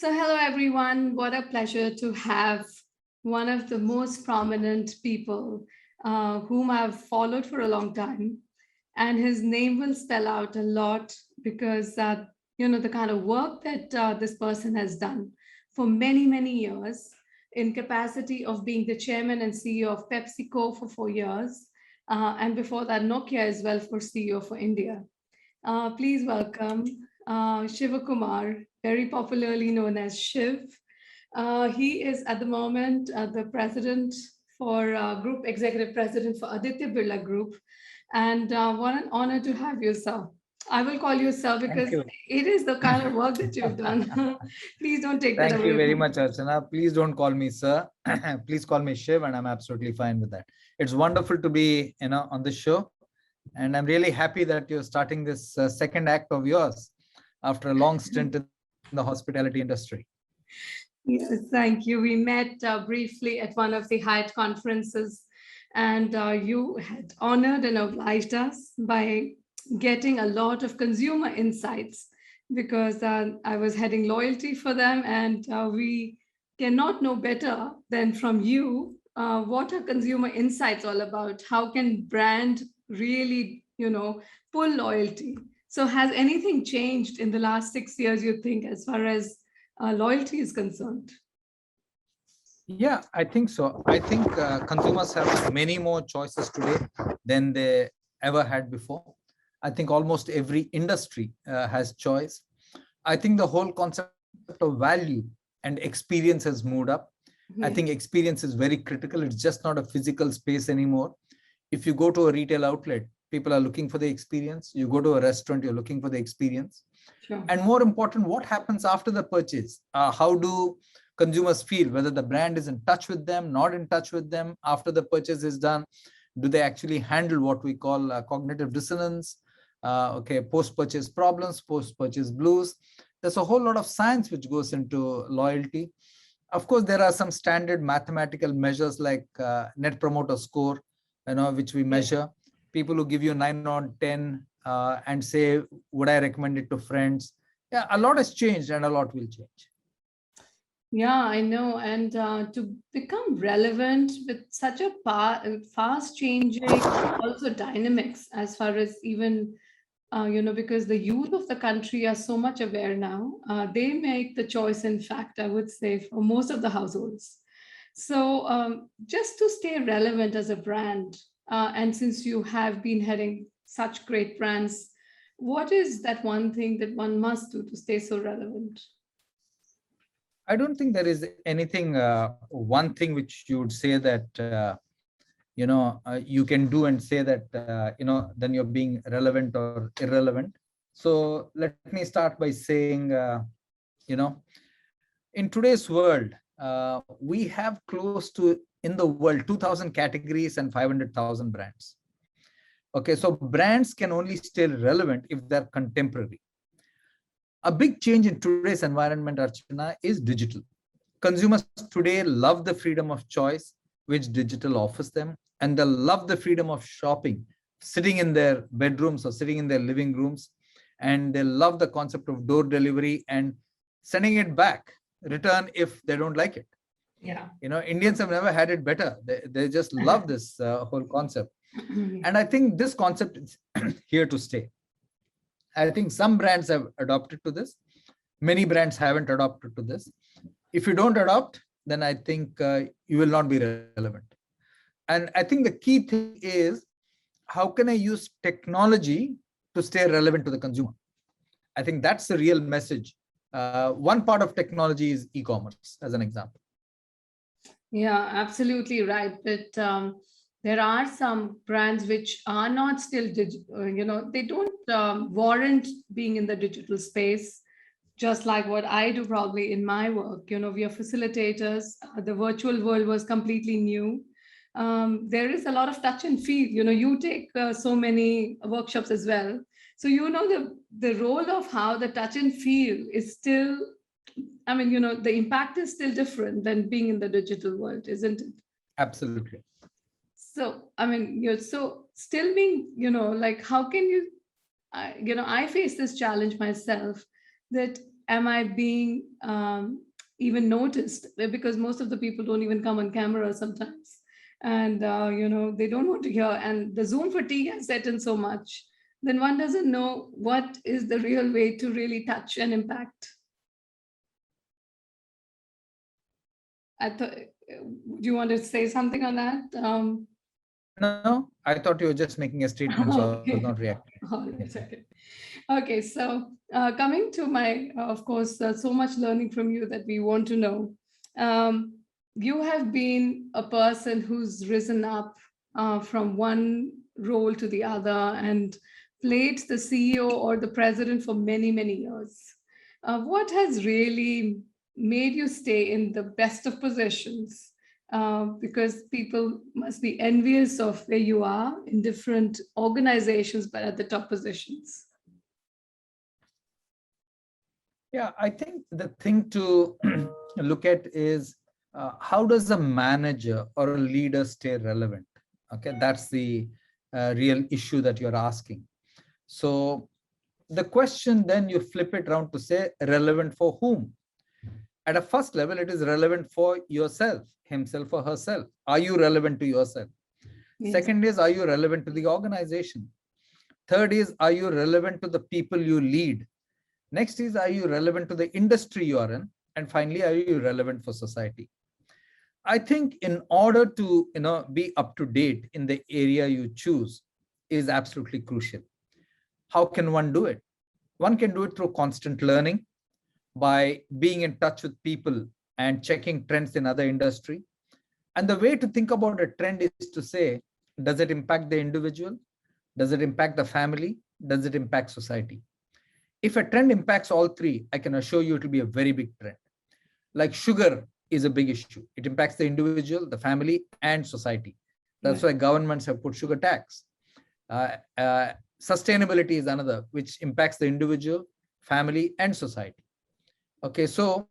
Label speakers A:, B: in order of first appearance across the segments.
A: Hello everyone. What a pleasure to have one of the most prominent people whom I've followed for a long time. And his name will spell out a lot because, the kind of work that this person has done for many, many years in capacity of being the chairman and CEO of PepsiCo for 4 years. And before that, Nokia as well for CEO for India. Please welcome Shivakumar, very popularly known as Shiv. He is at the moment the president for Group Executive President for Aditya Birla Group. And what an honor to have you, sir. I will call you sir
B: Thank
A: because
B: you.
A: it is the kind of work that you've done. Please don't take that
B: Thank
A: away
B: you very
A: from me.
B: much, Archana. Please don't call me sir. Please call me Shiv, and I'm absolutely fine with that. It's wonderful to be, on the show, and I'm really happy that you're starting this second act of yours after a long stint in the hospitality industry.
A: Yes, thank you. We met briefly at one of the Hyatt conferences, and you had honored and obliged us by getting a lot of consumer insights because I was heading loyalty for them, and we cannot know better than from you what are consumer insights all about? How can brand really, pull loyalty? So, has anything changed in the last 6 years, you think, as far as loyalty is concerned?
B: Yeah, I think so. I think consumers have many more choices today than they ever had before. I think almost every industry has choice. I think the whole concept of value and experience has moved up. I think experience is very critical. It's just not a physical space anymore. If you go to a retail outlet, people are looking for the experience. You go to a restaurant, you're looking for the experience.
A: Sure.
B: And more important, what happens after the purchase? How do consumers feel, whether the brand is in touch with them, not in touch with them after the purchase is done? Do they actually handle what we call cognitive dissonance? Post-purchase problems, post-purchase blues. There's a whole lot of science which goes into loyalty. Of course, there are some standard mathematical measures like net promoter score, which we measure. People who give you 9 on 10 and say, would I recommend it to friends? Yeah, a lot has changed and a lot will change.
A: Yeah, I know. And to become relevant with such a fast changing, also dynamics as far as even, because the youth of the country are so much aware now, they make the choice, in fact, I would say, for most of the households. So just to stay relevant as a brand, and since you have been heading such great brands, what is that one thing that one must do to stay so relevant?
B: I don't think there is anything, one thing which you would say that, you can do and say that, then you're being relevant or irrelevant. So let me start by saying, in today's world, we have close to, in the world, 2,000 categories and 500,000 brands. Okay, so brands can only stay relevant if they're contemporary. A big change in today's environment, Archana, is digital. Consumers today love the freedom of choice which digital offers them, and they love the freedom of shopping, sitting in their bedrooms or sitting in their living rooms, and they love the concept of door delivery and sending it back, return if they don't like it.
A: Yeah.
B: Indians have never had it better. They just love this whole concept. And I think this concept is here to stay. I think some brands have adopted to this. Many brands haven't adopted to this. If you don't adopt, then I think you will not be relevant. And I think the key thing is, how can I use technology to stay relevant to the consumer? I think that's the real message. One part of technology is e-commerce, as an example.
A: Yeah, absolutely right. But there are some brands which are not still digital, they don't warrant being in the digital space, just like what I do probably in my work. We are facilitators. The virtual world was completely new. There is a lot of touch and feel. You take so many workshops as well. So, the role of how the touch and feel is still, the impact is still different than being in the digital world, isn't it?
B: Absolutely.
A: So, you're so still being, like, how can you, I face this challenge myself that am I being even noticed? Because most of the people don't even come on camera sometimes. And, they don't want to hear. And the Zoom fatigue has set in so much. Then one doesn't know what is the real way to really touch and impact. I thought, do you want to say something on that?
B: No, I thought you were just making a statement, so I was not reacting.
A: All right, okay. Okay, so coming to my, of course, so much learning from you that we want to know. You have been a person who's risen up from one role to the other and played the CEO or the president for many, many years. What has really made you stay in the best of positions? Because people must be envious of where you are in different organizations, but at the top positions.
B: Yeah, I think the thing to look at is how does a manager or a leader stay relevant? Okay, that's the real issue that you're asking. So the question then you flip it around to say relevant for whom? At a first level, it is relevant for yourself, himself or herself. Are you relevant to yourself? Yes. Second is, are you relevant to the organization? Third is, are you relevant to the people you lead? Next is, are you relevant to the industry you are in? And finally, are you relevant for society? I think in order to be up to date in the area you choose is absolutely crucial. How can one do it? One can do it through constant learning, by being in touch with people and checking trends in other industry. And the way to think about a trend is to say, does it impact the individual? Does it impact the family? Does it impact society? If a trend impacts all three, I can assure you it will be a very big trend. Like sugar is a big issue. It impacts the individual, the family, and society. That's why governments have put sugar tax. Sustainability is another, which impacts the individual, family, and society. Okay, so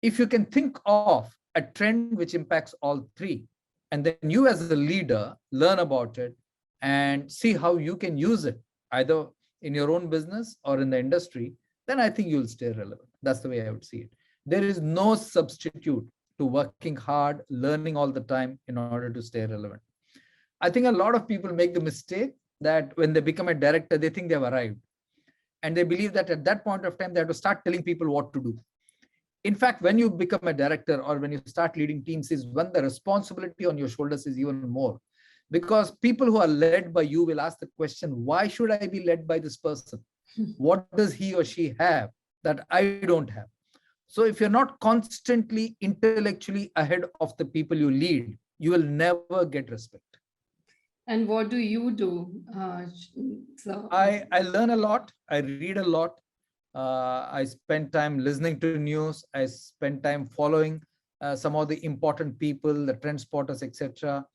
B: if you can think of a trend which impacts all three, and then you as a leader learn about it and see how you can use it, either in your own business or in the industry, then I think you'll stay relevant. That's the way I would see it. There is no substitute to working hard, learning all the time in order to stay relevant. I think a lot of people make the mistake that when they become a director, they think they've arrived. And they believe that at that point of time, they have to start telling people what to do. In fact, when you become a director or when you start leading teams is when the responsibility on your shoulders is even more. Because people who are led by you will ask the question, why should I be led by this person? What does he or she have that I don't have? So if you're not constantly intellectually ahead of the people you lead, you will never get respect.
A: And what do you do?
B: I learn a lot. I read a lot. I spend time listening to news. I spend time following some of the important people, the trend spotters, etc.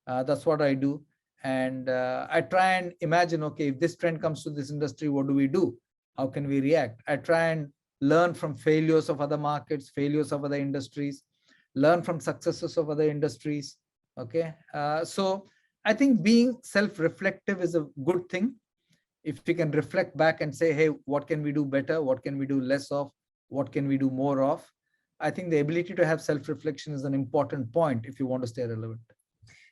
B: That's what I do. And I try and imagine, okay, if this trend comes to this industry, what do we do? How can we react? I try and learn from failures of other markets, failures of other industries, learn from successes of other industries. Okay. So I think being self-reflective is a good thing. If we can reflect back and say, hey, what can we do better? What can we do less of? What can we do more of? I think the ability to have self-reflection is an important point if you want to stay relevant.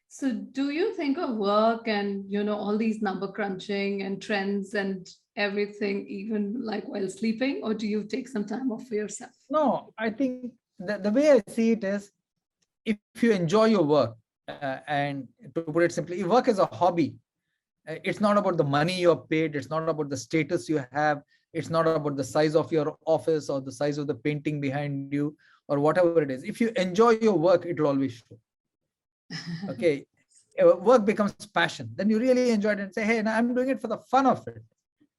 A: So do you think of work and, all these number crunching and trends and everything, even like while sleeping, or do you take some time off for yourself?
B: No, I think the way I see it is, if you enjoy your work, and to put it simply, if work is a hobby, it's not about the money you're paid, it's not about the status you have, it's not about the size of your office or the size of the painting behind you or whatever it is. If you enjoy your work, it will always show. Okay, work becomes passion, then you really enjoy it and say, hey, I'm doing it for the fun of it.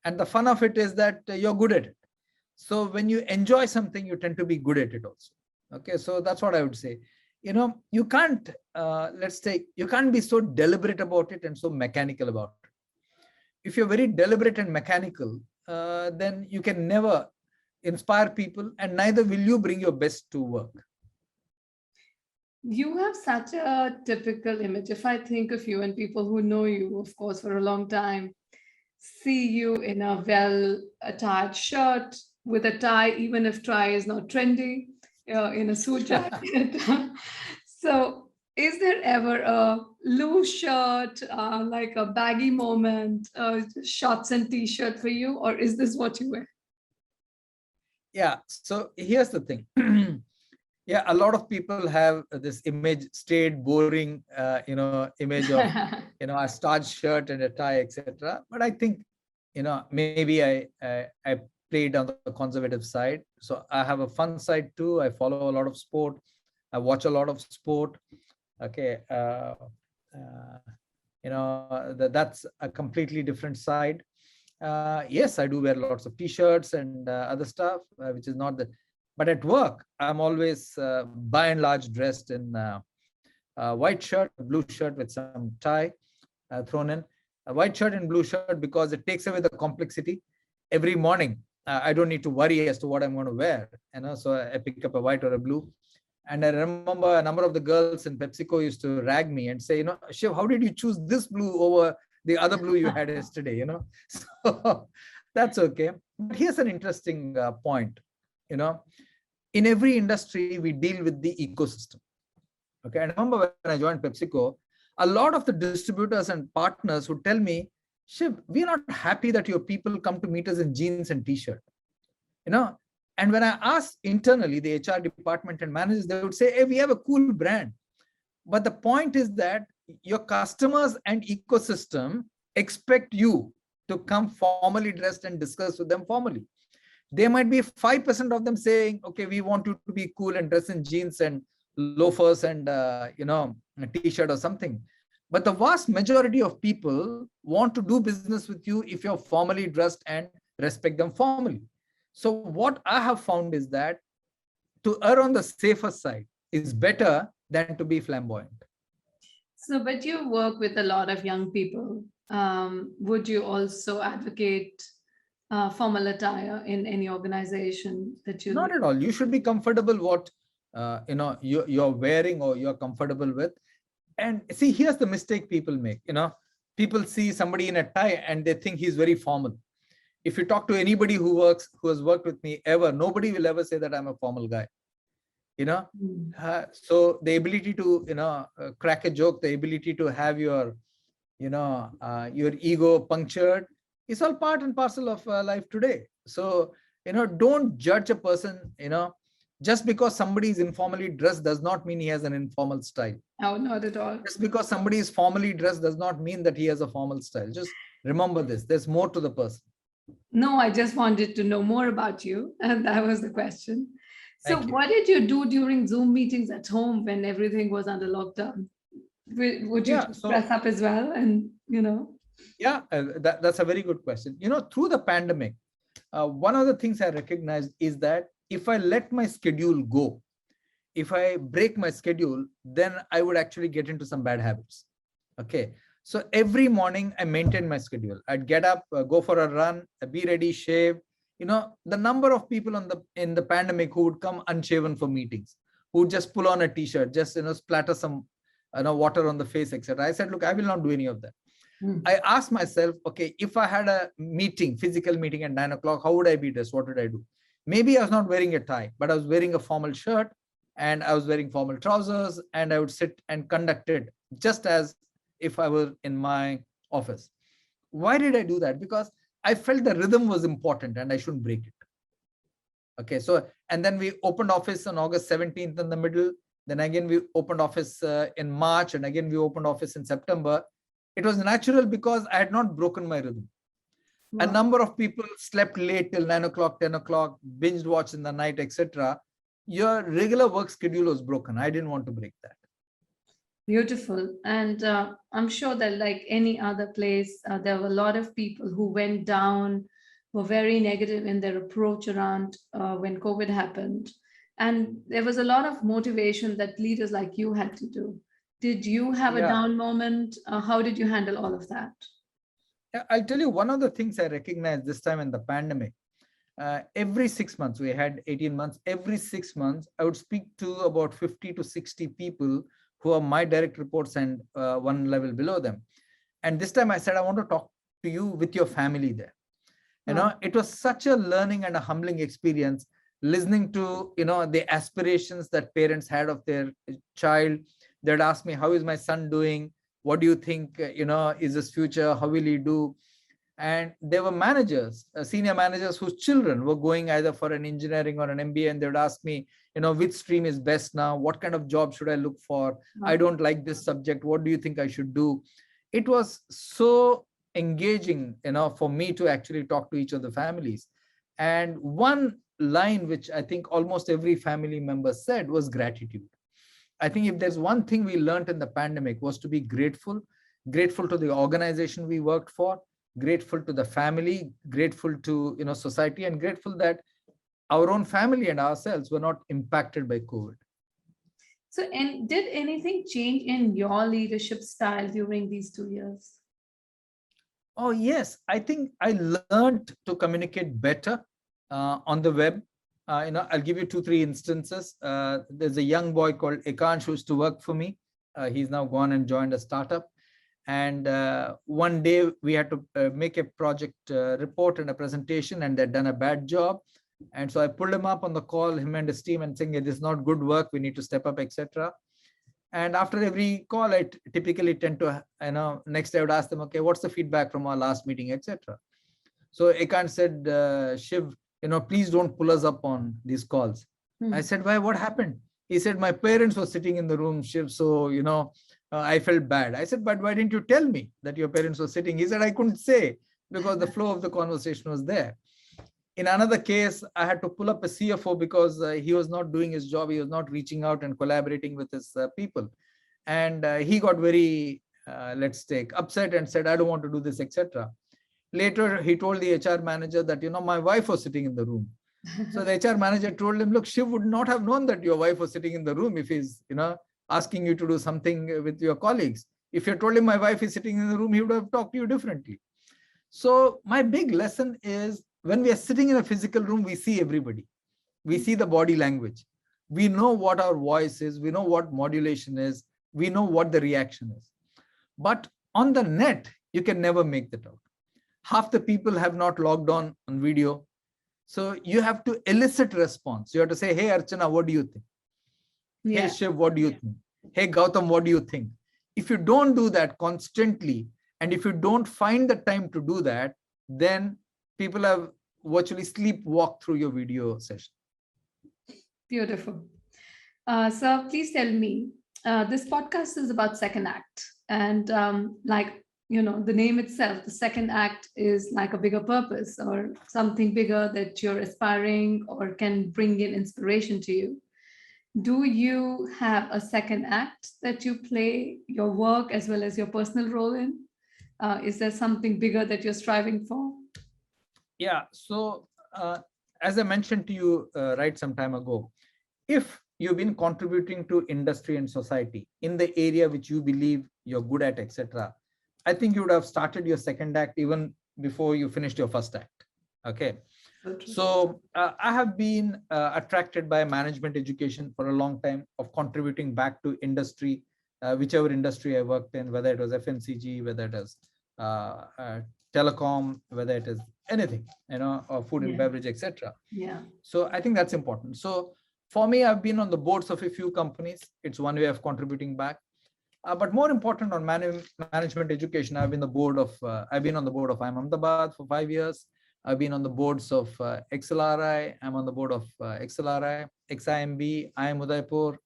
B: And the fun of it is that you're good at it. So when you enjoy something, you tend to be good at it also. Okay, so that's what I would say. You can't, let's say, you can't be so deliberate about it and so mechanical about it. If you're very deliberate and mechanical, then you can never inspire people, and neither will you bring your best to work.
A: You have such a typical image. If I think of you and people who know you, of course, for a long time, see you in a well-attired shirt, with a tie, even if tie is not trendy, in a suit jacket. So, is there ever a loose shirt, like a baggy moment, shorts and t-shirt for you, or is this what you wear?
B: Yeah, so here's the thing. Yeah, a lot of people have this image, straight, boring, image of, a starched shirt and a tie, etc. But I think, maybe I played on the conservative side. So I have a fun side too. I follow a lot of sport. I watch a lot of sport. Okay, that's a completely different side. Yes, I do wear lots of t-shirts and other stuff, which is not the. But at work, I'm always, by and large, dressed in a white shirt, blue shirt with some tie thrown in. A white shirt and blue shirt because it takes away the complexity. Every morning, I don't need to worry as to what I'm going to wear. So I pick up a white or a blue. And I remember a number of the girls in PepsiCo used to rag me and say, Shiv, how did you choose this blue over the other blue you had yesterday? So that's okay. But here's an interesting point. In every industry, we deal with the ecosystem. Okay. And I remember when I joined PepsiCo, a lot of the distributors and partners would tell me, Shiv, we're not happy that your people come to meet us in jeans and t-shirt. And when I asked internally, the HR department and managers, they would say, hey, we have a cool brand. But the point is that your customers and ecosystem expect you to come formally dressed and discuss with them formally. There might be 5% of them saying, okay, we want you to be cool and dress in jeans and loafers and, a t-shirt or something. But the vast majority of people want to do business with you if you're formally dressed and respect them formally. So what I have found is that to err on the safer side is better than to be flamboyant.
A: So, but you work with a lot of young people. Would you also advocate formal attire in any organization that you?
B: Not at all. You should be comfortable what you're wearing or you're comfortable with. And see, here's the mistake people make. People see somebody in a tie and they think he's very formal. If you talk to anybody who has worked with me ever, nobody will ever say that I'm a formal guy. So the ability to crack a joke, the ability to have your ego punctured is all part and parcel of life today. So don't judge a person just because somebody is informally dressed does not mean he has an informal style.
A: No, not at all.
B: Just because somebody is formally dressed does not mean that he has a formal style. Just remember this, there's more to the person.
A: No, I just wanted to know more about you, and that was the question. So what did you do during Zoom meetings at home when everything was under lockdown? Would you dress up as well? And,
B: Yeah, that's a very good question. Through the pandemic, one of the things I recognized is that if I let my schedule go, if I break my schedule, then I would actually get into some bad habits. Okay. So every morning I maintain my schedule. I'd get up, go for a run, be ready, shave. The number of people in the pandemic who would come unshaven for meetings, who would just pull on a t-shirt, just splatter some water on the face, etc. I said, look, I will not do any of that. I asked myself, okay, if I had a physical meeting at 9 o'clock, how would I be dressed? What would I do? Maybe I was not wearing a tie, but I was wearing a formal shirt and I was wearing formal trousers, and I would sit and conduct it just as if I were in my office. Why did I do that? Because I felt the rhythm was important and I shouldn't break it. Okay, so, and then we opened office on August 17th in the middle. Then again, we opened office in March, and again, we opened office in September. It was natural because I had not broken my rhythm. Wow. A number of people slept late till 9 o'clock, 10 o'clock, binged watch in the night, etc. Your regular work schedule was broken. I didn't want to break that.
A: Beautiful. And I'm sure that like any other place, there were a lot of people who went down, were very negative in their approach around when COVID happened. And there was a lot of motivation that leaders like you had to do. Did you have a down moment? How did you handle all of that?
B: I'll tell you one of the things I recognized this time in the pandemic. Every 6 months, we had 18 months, every 6 months, I would speak to about 50 to 60 people who are my direct reports and one level below them. And this time I said, I want to talk to you with your family there. It was such a learning and a humbling experience, listening to the aspirations that parents had of their child. They'd ask me, how is my son doing? What do you think is his future? How will he do? And there were managers, senior managers, whose children were going either for an engineering or an MBA, and they would ask me, which stream is best now? What kind of job should I look for? I don't like this subject. What do you think I should do? It was so engaging, for me to actually talk to each of the families. And one line which I think almost every family member said was gratitude. I think if there's one thing we learned in the pandemic, was to be grateful to the organization we worked for, grateful to the family, grateful to society, and grateful that our own family and ourselves were not impacted by COVID.
A: So, and did anything change in your leadership style during these 2 years?
B: Oh, yes. I think I learned to communicate better on the web. I'll give you 2-3 instances. There's a young boy called Ekansh who used to work for me. He's now gone and joined a startup. And one day we had to make a project report and a presentation, and they'd done a bad job. And so I pulled him up on the call, him and his team, and saying, this is not good work. We need to step up, etc. And after every call, I typically tend to, next I would ask them, okay, what's the feedback from our last meeting, etc. So Ekansh said, Shiv, please don't pull us up on these calls. I said, why? What happened? He said, my parents were sitting in the room, Shiv. So, I felt bad. I said, but why didn't you tell me that your parents were sitting? He said, I couldn't say because the flow of the conversation was there. In another case, I had to pull up a CFO because he was not doing his job. He was not reaching out and collaborating with his people. And he got very, let's take, upset and said, I don't want to do this, etc. Later, he told the HR manager that, my wife was sitting in the room. So the HR manager told him, look, Shiv would not have known that your wife was sitting in the room if he's, asking you to do something with your colleagues. If you told him my wife is sitting in the room, he would have talked to you differently. So my big lesson is, when we are sitting in a physical room, we see everybody. We see the body language. We know what our voice is. We know what modulation is. We know what the reaction is. But on the net, you can never make that out. Half the people have not logged on video. So you have to elicit response. You have to say, hey, Archana, what do you think? Yeah. Hey, Shiv, what do you think? Hey, Gautam, what do you think? If you don't do that constantly, and if you don't find the time to do that, then people have virtually sleepwalk through your video session.
A: Beautiful. So please tell me, this podcast is about second act. And the name itself, the second act is like a bigger purpose or something bigger that you're aspiring or can bring in inspiration to you. Do you have a second act that you play your work as well as your personal role in? Is there something bigger that you're striving for?
B: Yeah. So as I mentioned to you right some time ago, if you've been contributing to industry and society in the area which you believe you're good at, etc., I think you would have started your second act even before you finished your first act. Okay. So I have been attracted by management education for a long time, of contributing back to industry, whichever industry I worked in, whether it was FMCG, whether it is telecom, whether it is anything, or food and beverage, etc.
A: Yeah.
B: So I think that's important. So for me, I've been on the boards of a few companies. It's one way of contributing back. But more important, on management education, I've been on the board of IIM Ahmedabad for 5 years. I've been on the boards of XLRI. I'm on the board of XLRI, XIMB, IIM Udaipur.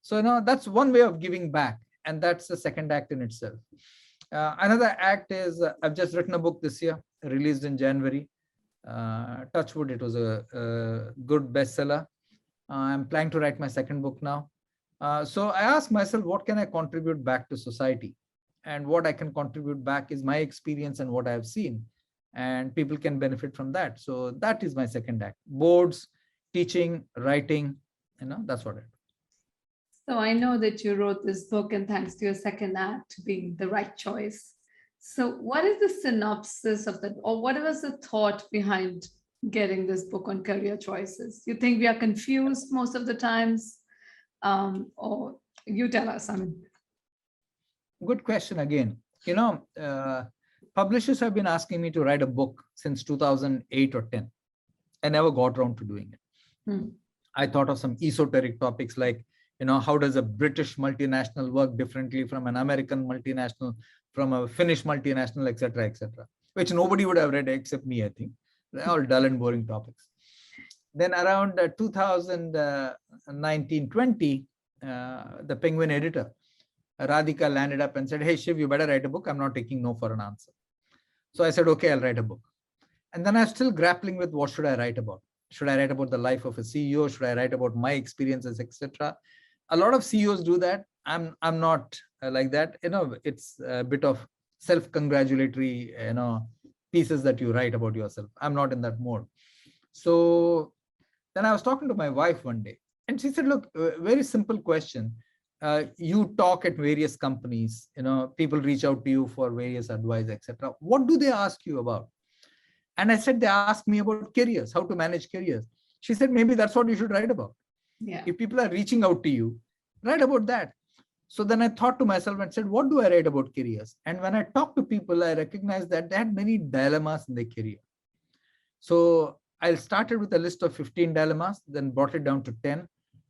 B: So that's one way of giving back, and that's the second act in itself. Another act is I've just written a book this year, released in January. Touchwood, it was a good bestseller. I'm planning to write my second book now. So I ask myself, what can I contribute back to society? And what I can contribute back is my experience and what I have seen. And people can benefit from that. So that is my second act. Boards, teaching, writing, that's what I do.
A: So I know that you wrote this book, and thanks to your second act being the right choice. So what is the synopsis of that, or what was the thought behind getting this book on career choices? You think we are confused most of the times, or you tell us?
B: Good question again. publishers have been asking me to write a book since 2008 or 10. I never got around to doing it. I thought of some esoteric topics like, how does a British multinational work differently from an American multinational, from a Finnish multinational, etc., which nobody would have read except me, I think. They're all dull and boring topics. Then around 2019-20, the Penguin editor, Radhika, landed up and said, "Hey, Shiv, you better write a book. I'm not taking no for an answer." So I said, "Okay, I'll write a book." And then I'm still grappling with what should I write about? Should I write about the life of a CEO? Should I write about my experiences, etc.? A lot of CEOs do that. I'm not like that. It's a bit of self-congratulatory, pieces that you write about yourself. I'm not in that mode. So then I was talking to my wife one day, and she said, "Look, very simple question. You talk at various companies. People reach out to you for various advice, etc. What do they ask you about?" And I said, "They ask me about careers, how to manage careers." She said, "Maybe that's what you should write about.
A: Yeah.
B: If people are reaching out to you, write about that." So then I thought to myself and said, what do I write about careers? And when I talk to people, I recognize that they had many dilemmas in their career. So I started with a list of 15 dilemmas, then brought it down to 10.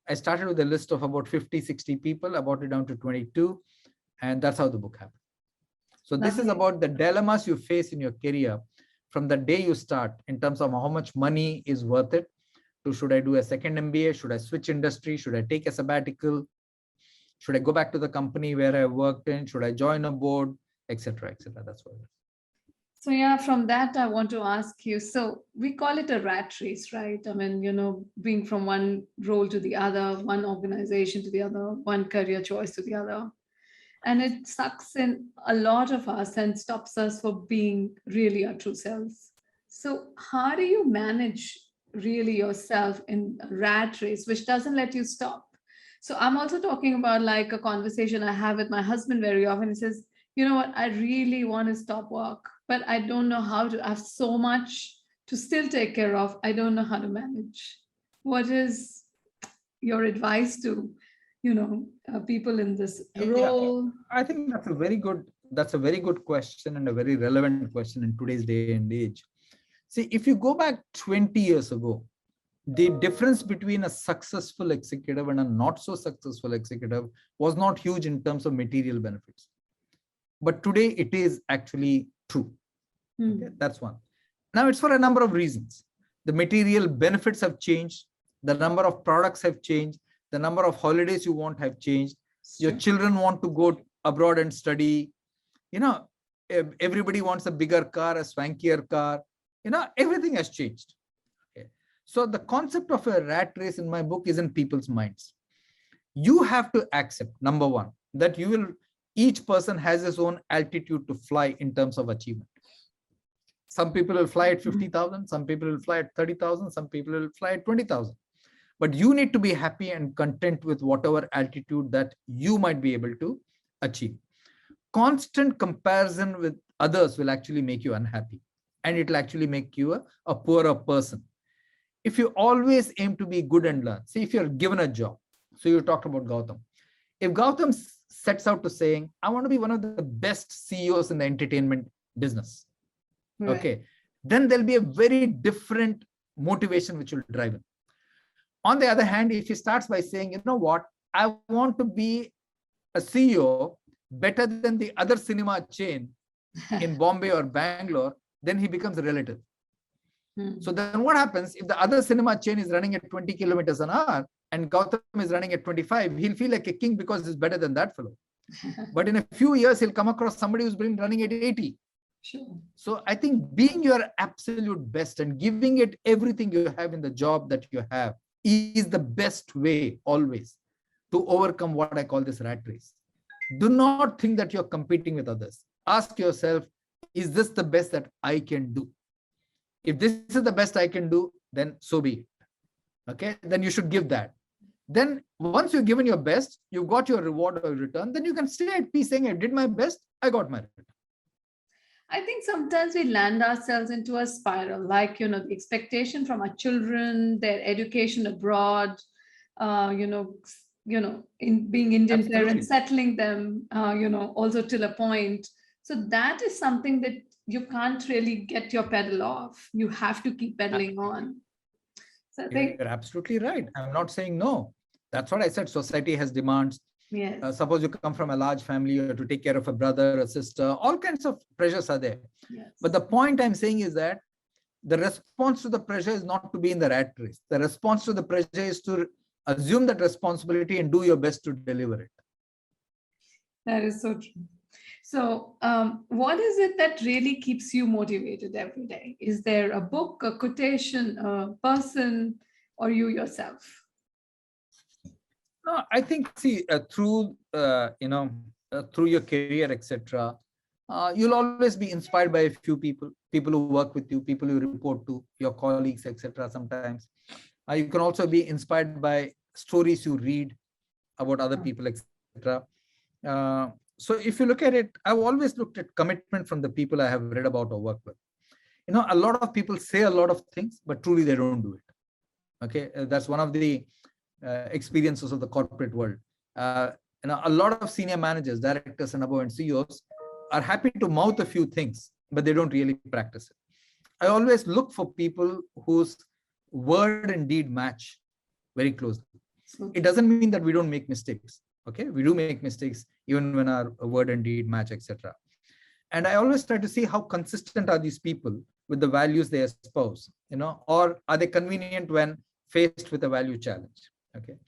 B: I started with a list of about 50, 60 people. I brought it down to 22. And that's how the book happened. So this is about the dilemmas you face in your career from the day you start, in terms of how much money is worth it, to should I do a second MBA? Should I switch industry? Should I take a sabbatical? Should I go back to the company where I worked in? Should I join a board, etc., etc.? That's what it is.
A: So yeah, from that, I want to ask you, so we call it a rat race, right? I mean, being from one role to the other, one organization to the other, one career choice to the other. And it sucks in a lot of us and stops us from being really our true selves. So how do you manage really yourself in a rat race, which doesn't let you stop? So I'm also talking about like a conversation I have with my husband very often. He says, "You know what, I really want to stop work, but I don't know how to. I have so much to still take care of. I don't know how to manage." What is your advice to, people in this role?
B: I think that's a very good question, and a very relevant question in today's day and age. See, if you go back 20 years ago, the difference between a successful executive and a not so successful executive was not huge in terms of material benefits. But today it is actually true. Okay, that's one. Now it's for a number of reasons. The material benefits have changed. The number of products have changed. The number of holidays you want have changed. Your children want to go abroad and study. Everybody wants a bigger car, a swankier car. Everything has changed. Okay. So the concept of a rat race in my book is in people's minds. You have to accept, number one, that each person has his own altitude to fly in terms of achievement. Some people will fly at 50,000, some people will fly at 30,000, some people will fly at 20,000. But you need to be happy and content with whatever altitude that you might be able to achieve. Constant comparison with others will actually make you unhappy, and it will actually make you a poorer person. If you always aim to be good and learn, see, if you're given a job, so you talked about Gautam. If Gautam sets out to saying, "I want to be one of the best CEOs in the entertainment business," right, okay, then there'll be a very different motivation which will drive him. On the other hand, if he starts by saying, "You know what, I want to be a CEO better than the other cinema chain in Bombay or Bangalore," then he becomes relative. So then what happens if the other cinema chain is running at 20 kilometers an hour and Gautam is running at 25? He'll feel like a king because he's better than that fellow. But in a few years, he'll come across somebody who's been running at 80. Sure. So I think being your absolute best and giving it everything you have in the job that you have is the best way always to overcome what I call this rat race. Do not think that you're competing with others. Ask yourself, is this the best that I can do? If this is the best I can do, then so be it. Okay, then you should give that. Then once you've given your best, you've got your reward or return, then you can stay at peace saying, "I did my best, I got my return."
A: I think sometimes we land ourselves into a spiral, like, the expectation from our children, their education abroad, in being Indian
B: Absolutely.
A: parents, settling them, also till a point. So that is something that you can't really get your pedal off. You have to keep pedaling on. So I think,
B: You're absolutely right. I'm not saying no. That's what I said. Society has demands.
A: yes,
B: Suppose you come from a large family, you have to take care of a brother, a sister, all kinds of pressures are there.
A: yes.
B: But the point I'm saying is that the response to the pressure is not to be in the rat race. The response to the pressure is to assume that responsibility and do your best to deliver it.
A: That is so true. So, what is it that really keeps you motivated every day? Is there a book, a quotation, a person, or you yourself?
B: No, I think, see, through through your career, etc., you'll always be inspired by a few people, people who work with you, people you report to, your colleagues, etc. Sometimes you can also be inspired by stories you read about other people, etc. So if you look at it, I've always looked at commitment from the people I have read about or worked with. You know, a lot of people say a lot of things, but truly they don't do it. Okay, that's one of the experiences of the corporate world. You know, a lot of senior managers, directors, and above, and CEOs are happy to mouth a few things, but they don't really practice it. I always look for people whose word and deed match very closely. It doesn't mean that we don't make mistakes. Okay, we do make mistakes even when our word and deed match, etc. And I always try to see how consistent are these people with the values they espouse, you know, or are they convenient when faced with a value challenge? Okay,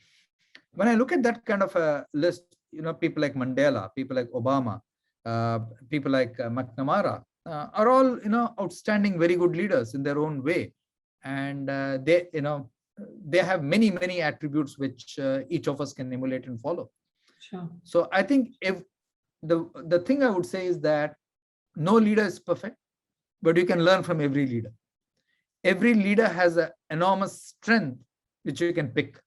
B: when I look at that kind of a list, you know, people like Mandela, people like Obama, people like McNamara are all, you know, outstanding, very good leaders in their own way, and they, you know, they have many attributes which each of us can emulate and follow.
A: Sure.
B: So I think if the thing I would say is that no leader is perfect, but you can learn from every leader. Every leader has an enormous strength which you can pick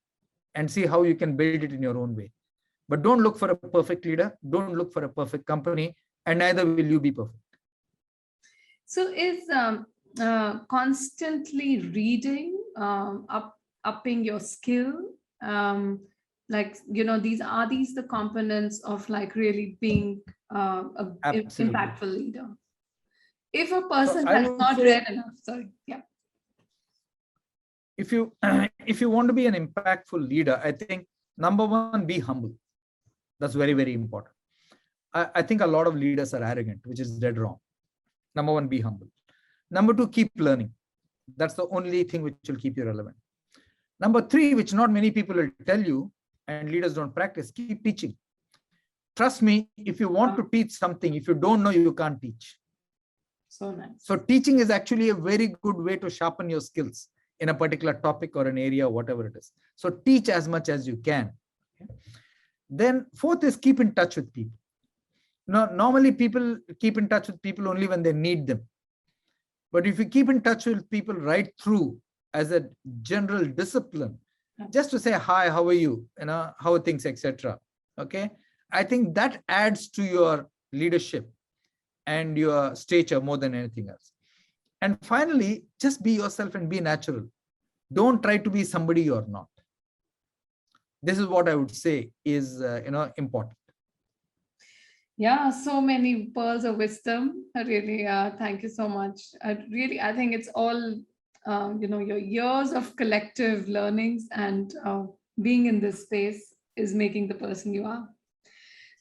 B: and see how you can build it in your own way. But don't look for a perfect leader, don't look for a perfect company, and neither will you be perfect.
A: So is constantly reading, upping your skill, like, you know, these the components of like really being a
B: Absolutely.
A: impactful leader? If a person
B: I
A: has
B: would
A: not
B: say,
A: read enough, sorry, yeah.
B: if you if you want to be an impactful leader, I think number one, be humble. That's very important. I think a lot of leaders are arrogant, which is dead wrong. Number one, be humble. Number two, keep learning. That's the only thing which will keep you relevant. Number three, which not many people will tell you and leaders don't practice, keep teaching. Trust me, if you want to teach something, if you don't know, you can't teach.
A: So nice.
B: So teaching is actually a very good way to sharpen your skills in a particular topic or an area, whatever it is. So teach as much as you can. Okay? Then fourth is keep in touch with people. Now, normally people keep in touch with people only when they need them. But if you keep in touch with people right through as a general discipline, just to say, hi, how are you? You know, how are things, etc. Okay. I think that adds to your leadership and your stature more than anything else. And finally, just be yourself and be natural. Don't try to be somebody you're not. This is what I would say is, important.
A: Yeah, so many pearls of wisdom. Really, thank you so much. I think it's all, your years of collective learnings and being in this space is making the person you are.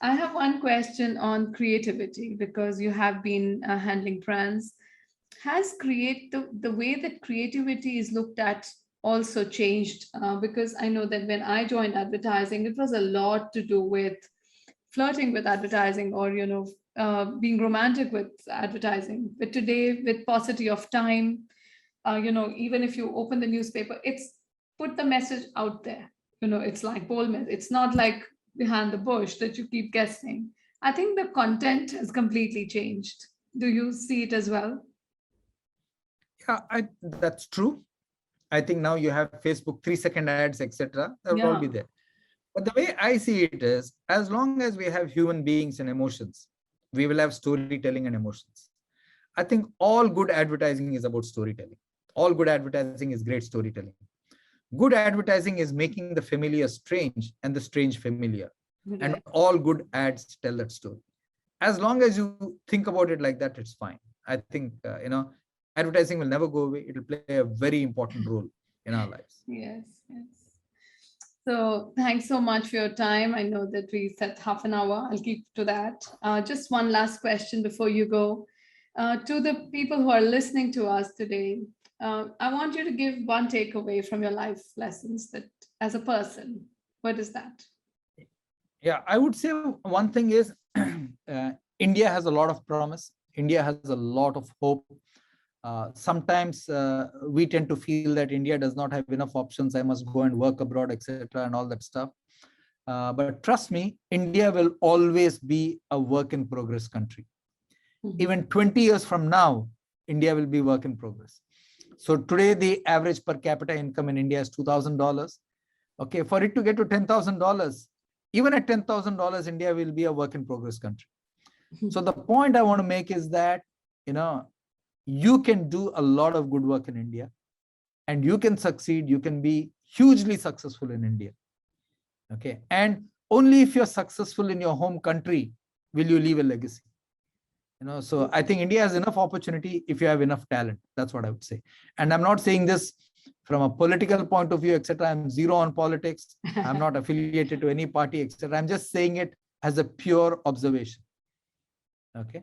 A: I have one question on creativity because you have been handling brands. Has the way that creativity is looked at also changed? Because I know that when I joined advertising, it was a lot to do with flirting with advertising or being romantic with advertising. But today, with paucity of time, even if you open the newspaper, it's put the message out there. It's like bold message. It's not like behind the bush that you keep guessing. I think the content has completely changed. Do you see it as well?
B: Yeah, that's true. I think now you have Facebook 3-second ads, etc. That will all be there. But the way I see it is, as long as we have human beings and emotions, we will have storytelling and emotions. I think all good advertising is about storytelling. All good advertising is great storytelling. Good advertising is making the familiar strange and the strange familiar. Okay. And all good ads tell that story. As long as you think about it like that, it's fine. I think, advertising will never go away. It will play a very important role in our lives.
A: Yes, yes. So thanks so much for your time. I know that we set half an hour. I'll keep to that. Just one last question before you go. To the people who are listening to us today, I want you to give one takeaway from your life lessons that as a person, what is that?
B: Yeah, I would say one thing is India has a lot of promise. India has a lot of hope. Sometimes we tend to feel that India does not have enough options. I must go and work abroad, etc., and all that stuff. But trust me, India will always be a work in progress country. Even 20 years from now, India will be work in progress. So today, the average per capita income in India is $2,000. Okay, for it to get to $10,000, even at $10,000, India will be a work in progress country. So the point I want to make is that, you can do a lot of good work in India and you can succeed. You can be hugely successful in India. Okay. And only if you're successful in your home country will you leave a legacy. So I think India has enough opportunity if you have enough talent. That's what I would say. And I'm not saying this from a political point of view, etc. I'm zero on politics. I'm not affiliated to any party, etc. I'm just saying it as a pure observation. Okay.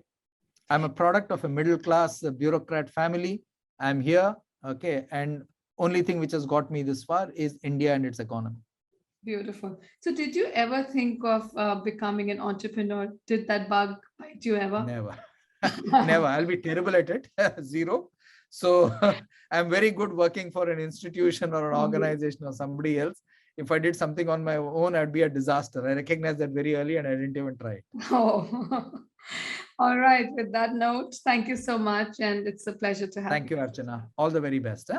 B: I'm a product of a middle class bureaucrat family. I'm here. Okay. And only thing which has got me this far is India and its economy.
A: Beautiful. So did you ever think of becoming an entrepreneur? Did that bug bite you ever?
B: Never. Never. I'll be terrible at it. Zero. So I'm very good working for an institution or an organization or somebody else. If I did something on my own, I'd be a disaster. I recognize that very early and I didn't even try it.
A: Oh, all right. With that note, thank you so much. And it's a pleasure to have you.
B: Thank you, Archana. All the very best.